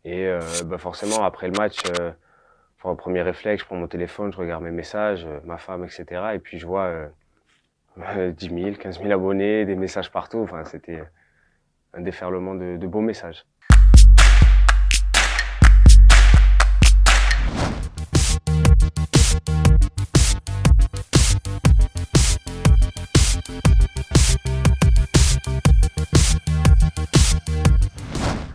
Et forcément, après le match, premier réflexe, je prends mon téléphone, je regarde mes messages, ma femme, etc. Et puis je vois 10 000, 15 000 abonnés, des messages partout. Enfin, c'était un déferlement de beaux messages.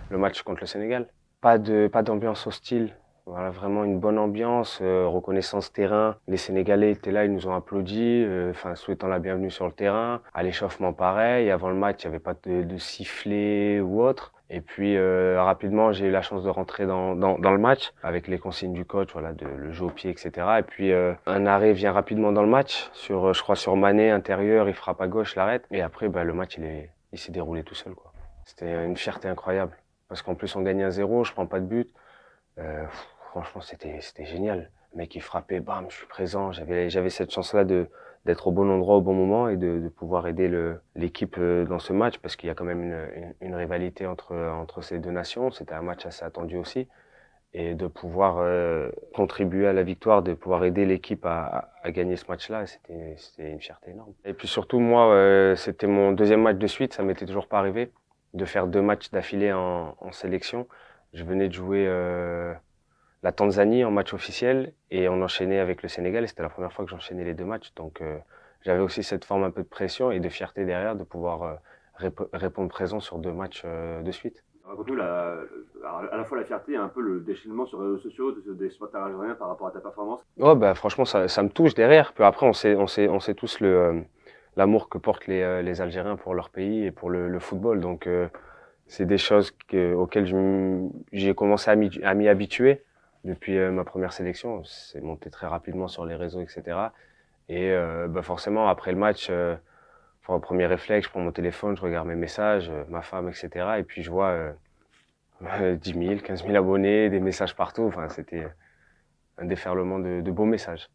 Le match contre le Sénégal. Pas d'ambiance hostile. Voilà, vraiment une bonne ambiance, reconnaissance terrain. Les Sénégalais étaient là, ils nous ont applaudi, souhaitant la bienvenue sur le terrain. À l'échauffement, pareil. Avant le match, il n'y avait pas de sifflet ou autre. Et puis rapidement, j'ai eu la chance de rentrer dans le match avec les consignes du coach, voilà, de le jeu au pied, etc. Et puis un arrêt vient rapidement dans le match, je crois sur Mané intérieur, il frappe à gauche, l'arrête. Et après, le match il s'est déroulé tout seul, quoi. C'était une fierté incroyable. Parce qu'en plus, on gagne 1-0, je prends pas de but. Franchement, c'était génial. Le mec, il frappait, bam, je suis présent. J'avais cette chance-là d'être au bon endroit au bon moment et de pouvoir aider l'équipe dans ce match parce qu'il y a quand même une rivalité entre ces deux nations. C'était un match assez attendu aussi. Et de pouvoir contribuer à la victoire, de pouvoir aider l'équipe à gagner ce match-là, c'était une fierté énorme. Et puis surtout, moi, c'était mon deuxième match de suite, ça m'était toujours pas arrivé de faire 2 matchs d'affilée en sélection. Je venais de jouer la Tanzanie en match officiel et on enchaînait avec le Sénégal et c'était la première fois que j'enchaînais les 2 matchs. Donc j'avais aussi cette forme un peu de pression et de fierté derrière de pouvoir répondre présent sur 2 matchs de suite. Raconte-nous à la fois la fierté et un peu le déchaînement sur les réseaux sociaux des supporters algériens par rapport à ta performance. Ouais, franchement, ça me touche derrière. Puis après, on sait tous l'amour que portent les Algériens pour leur pays et pour le football. Donc, c'est des choses auxquelles j'ai commencé à m'y habituer depuis ma première sélection. C'est monté très rapidement sur les réseaux, etc. Et forcément, après le match, premier réflexe, je prends mon téléphone, je regarde mes messages, ma femme, etc. Et puis je vois 10 000, 15 000 abonnés, des messages partout. Enfin, c'était un déferlement de beaux messages.